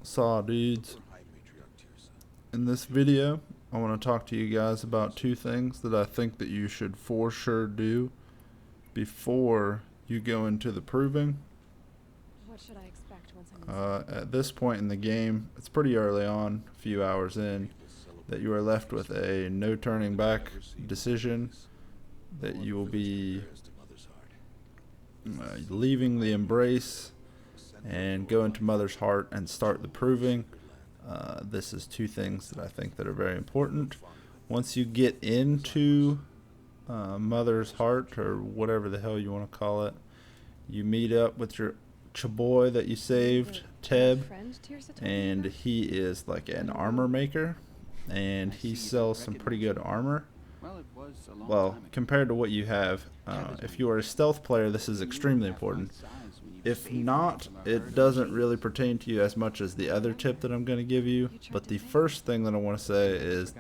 Saw dudes. In this video, I want to talk to you guys about two things that I think that you should for sure do before you go into the proving. What should I expect once I'm At this point in the game, it's pretty early on, a few hours in, that you are left with a no turning back decision that you will be leaving the embrace and go into Mother's Heart and start the proving. This is two things that I think that are very important. Once you get into Mother's Heart, or whatever the hell you want to call it, you meet up with your chaboy that you saved, Teb, and he is like an armor maker, and he sells some pretty good armor. Well, compared to what you have, if you are a stealth player, this is extremely important. If not, it doesn't really pertain to you as much as the other tip that I'm going to give you. But the first thing that I want to say is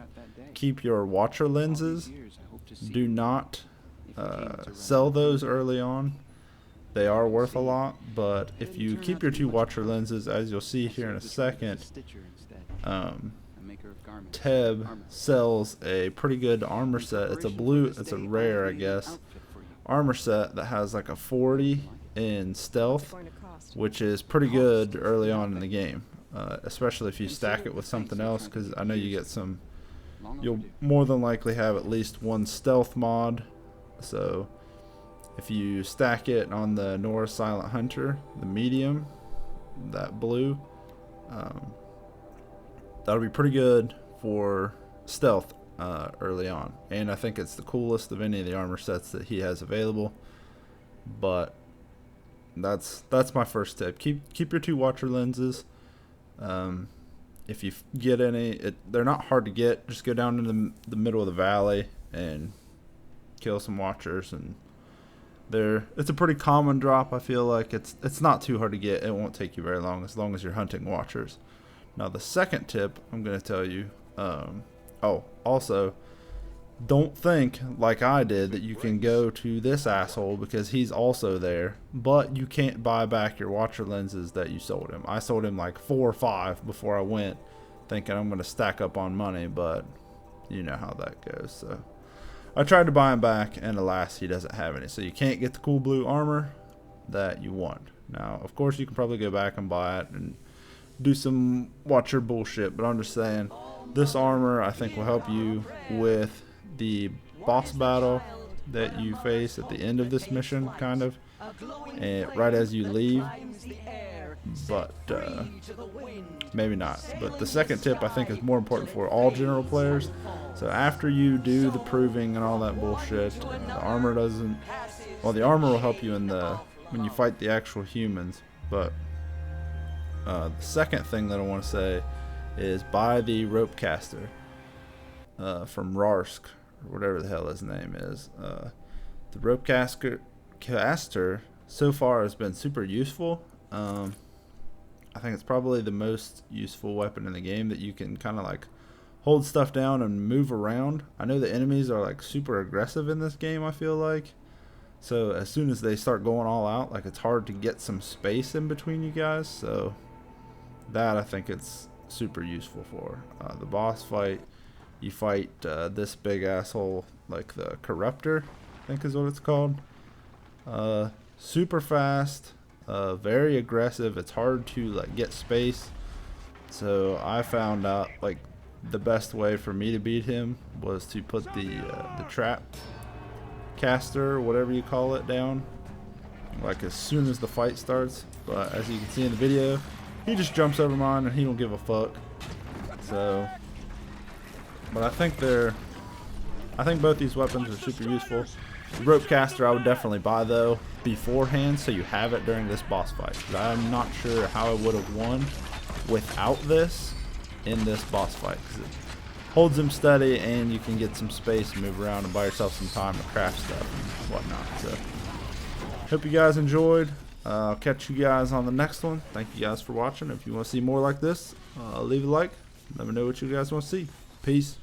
keep your watcher lenses. Do not sell those early on. They are worth a lot, but if you keep your two watcher lenses, as you'll see here in a second, Teb sells a pretty good armor set. It's a rare, I guess, armor set that has like a 40 in stealth, which is pretty good early on in the game, especially if you stack it with something else, because I know you'll more than likely have at least one stealth mod. So if you stack it on the Nora Silent Hunter, the medium, that blue, that'll be pretty good for stealth early on, and I think it's the coolest of any of the armor sets that he has available. But that's my first tip. Keep your two watcher lenses. If you get any, they're not hard to get. Just go down in the middle of the valley and kill some watchers, and it's a pretty common drop. I feel like it's not too hard to get. It won't take you very long as you're hunting watchers. Now the second tip I'm going to tell you, also, don't think like I did that you can go to this asshole because he's also there, but you can't buy back your watcher lenses that you sold him. I sold him like 4 or 5 before I went, thinking I'm going to stack up on money, but you know how that goes. So I tried to buy him back, and alas, he doesn't have any. So you can't get the cool blue armor that you want. Now, of course, you can probably go back and buy it and do some watcher bullshit, but I'm just saying, this armor I think will help you with the boss battle that you face at the end of this mission, kind of, and right as you leave. But maybe not. But the second tip I think is more important for all general players. So after you do the proving and all that bullshit, the armor doesn't. Well, the armor will help you when you fight the actual humans. But the second thing that I want to say is buy the rope caster from Rarsk, or whatever the hell his name is. The rope caster so far has been super useful. I think it's probably the most useful weapon in the game, that you can kind of like hold stuff down and move around. I know the enemies are like super aggressive in this game, I feel like. So as soon as they start going all out, like, it's hard to get some space in between you guys. So that I think it's super useful for. The boss fight, you fight this big asshole, like the Corruptor, I think is what it's called. Super fast, very aggressive. It's hard to like get space. So I found out like the best way for me to beat him was to put the trap caster, whatever you call it, down like as soon as the fight starts. But as you can see in the video, he just jumps over mine and he don't give a fuck. So, but I think both these weapons are super useful. The rope caster I would definitely buy though beforehand, so you have it during this boss fight. I'm not sure how I would have won without this in this boss fight, because it holds him steady and you can get some space and move around and buy yourself some time to craft stuff and whatnot. So hope you guys enjoyed. I'll catch you guys on the next one. Thank you guys for watching. If you want to see more like this, leave a like. Let me know what you guys want to see. Peace.